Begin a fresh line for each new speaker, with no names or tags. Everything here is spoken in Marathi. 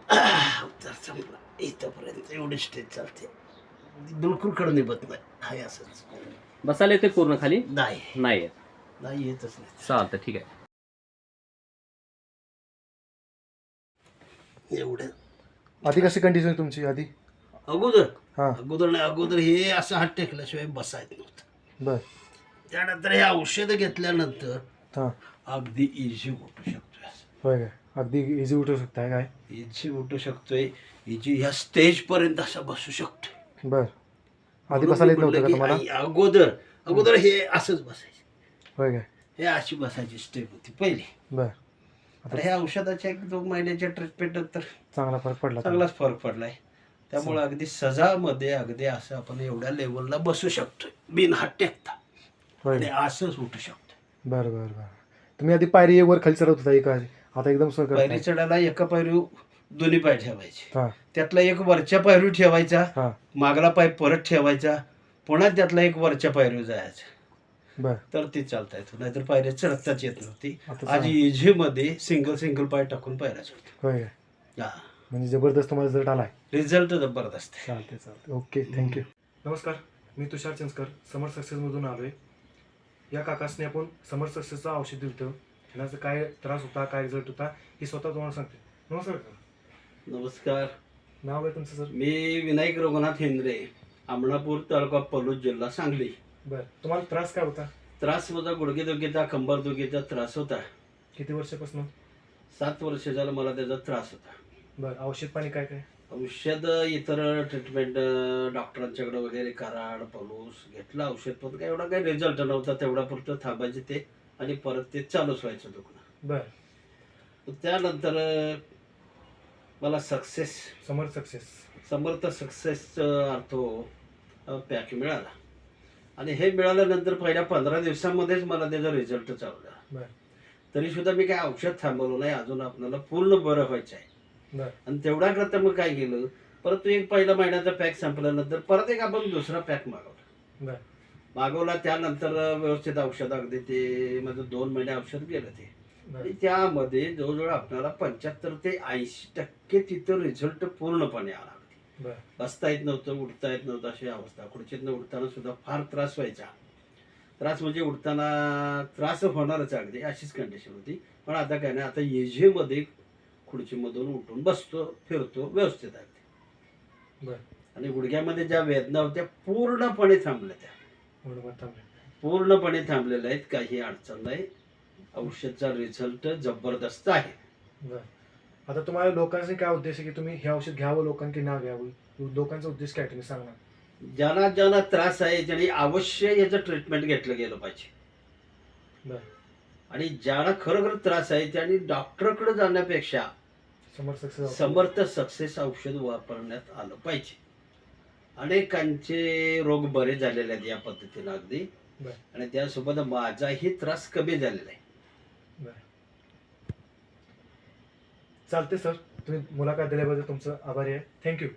तर संपला इथंपर्यंत एवढी स्टेज चालते, बिलकुल कडे निभत नाही. हाय असंच.
बसायला येते पूर्ण खाली?
नाही
नाही येत.
नाही येतच नाही.
चालतं, ठीक आहे.
एवढं
आधी कशी कंडिशन तुमची आधी?
अगोदर
हां.
अगोदर हे असं हात टेकल्याशिवाय बसायचं नव्हतं.
बर.
त्यानंतर हे औषधं घेतल्यानंतर
हां.
अगदी इझी उठू शकतोय.
होय काय? अगदी इझी उठू शकताय काय?
इझी उठू शकतोय. इझी ह्या स्टेजपर्यंत असं बसू शकतोय.
बर. आधी बसायला येत नव्हतं का
की
तुम्हाला?
अगोदर हे असंच बसायचे.
होय काय?
हे अशी बसायची स्टेप होती पहिली.
बर.
आता ह्या औषधाच्या 1-2 महिन्याच्या ट्रीटमेंट नंतर
चांगला फरक पडला.
चांगलाच फरक पडलाय. त्यामुळे अगदी सजामध्ये अगदी असं आपण एवढ्या लेवलला बसू शकतोय बिन हात टेकता.
होय.
आणि असंच उठू शकतोय.
बरं बरं बरं. तुम्ही आधी पायरी वर खाली चढवत होता एका, आता एकदम सर
पायरी चढायला एका पायरी दोन्ही पाय ठेवायचे.
हां.
त्यातला एक वरच्या पायरी ठेवायचा,
हां.
मागला पाय परत ठेवायचा, पुन्हा त्यातला एक वरच्या पायरीवर जायचा.
बर.
तर ती चालता येतो, नाहीतर पायऱ्या चढताच येत नव्हती.
आता
आज इझीमध्ये सिंगल पाय टाकून पायऱ्या चढतो.
होय काय?
हा,
म्हणजे जबरदस्त तुम्हाला रिझल्ट आलाय.
रिझल्ट जबरदस्त आहे.
चालते. Okay, thank you. नमस्कार, मी तुषार चिंचकर, समर सक्सेसमधून आलो आहे. या काकासने आपण समर सक्सेसचं औषध दिलं होतं. ह्याचा काय त्रास होता, काय रिझल्ट होता हे स्वतः तुम्हाला सांगते. नमस्कार काका.
नमस्कार,
नाव आहे तुमचं सर?
मी विनायक रघुनाथ हेंद्रे, आमणापूर तालुका पलूस, जिल्हा सांगली.
बरं. तुम्हाला त्रास काय होता?
त्रास माझा गुडघेदुखीचा, कंबरदुखीचा त्रास होता.
किती वर्षापासून?
7 वर्ष झालं मला त्याचा त्रास होता.
बरं. औषध पाणी काय काय?
औषध इतर ट्रीटमेंट डॉक्टरांच्याकडे वगैरे कराड पलूस घेतलं औषध, पण काय एवढा काही रिझल्ट नव्हता. तेवढा पुरतं थांबायचे ते आणि परत ते चालूच व्हायचं दुखणं.
बरं.
त्यानंतर मला समर्थ सक्सेसचं अर्थो पॅक मिळाला आणि हे मिळाल्यानंतर पहिल्या 15 दिवसांमध्येच मला त्याचा रिझल्ट चालला.
बरं.
तरी सुद्धा मी काय औषध थांबवलं नाही. अजून आपल्याला पूर्ण बरं व्हायचं आहे.
बरं.
आणि तेवढ्या करता मग काय केलं, परत एक पहिला महिन्याचा पॅक संपल्यानंतर परत एक आपण दुसरा पॅक
बरं.
मागवला. त्यानंतर व्यवस्थित औषध, अगदी ते माझं 2 महिने औषध गेलं ते. आणि
बरं.
त्यामध्ये जवळजवळ आपल्याला 75 ते 80% तिथं रिझल्ट पूर्णपणे आला.
बरं.
बसता येत नव्हतं, उठता येत नव्हतं अशी अवस्था. खुर्चीतनं उठताना सुद्धा फार त्रास व्हायचा. त्रास म्हणजे उठताना त्रास होणारच अगदी, अशीच कंडिशन होती. पण आता काय नाही, आता एजेमध्ये खुर्चीमधून उठून बसतो, फिरतो व्यवस्थित आहे.
बरं.
आणि गुडघ्यामध्ये ज्या वेदना होत्या पूर्णपणे थांबल्या. त्या पूर्णपणे थांबलेल्या आहेत. काही अडचण नाही. औषधचा रिझल्ट जबरदस्त आहे.
बरं. आता तुम्हाला लोकांचा काय उद्देश आहे की तुम्ही हे औषध घ्यावं, लोकांनी ना घ्यावं? लोकांचा उद्देश काय तुम्ही सांगा.
ज्यांना त्रास आहे त्यांनी अवश्य याचं ट्रीटमेंट घेतलं गेलं पाहिजे.
बरं.
आणि ज्याला खरोखर त्रास आहे त्यांनी डॉक्टरकडे जाण्यापेक्षा समर्थ सक्सेस औषध वापरण्यात आलं पाहिजे. अनेकांचे रोग बरे झालेले आहेत या पद्धतीनं अगदी.
बरं.
आणि त्यासोबत माझाही त्रास कमी झालेला आहे.
बरं. चालते सर, तुम्ही मुलाखत दिल्याबद्दल तुमचं आभारी आहे. थँक्यू.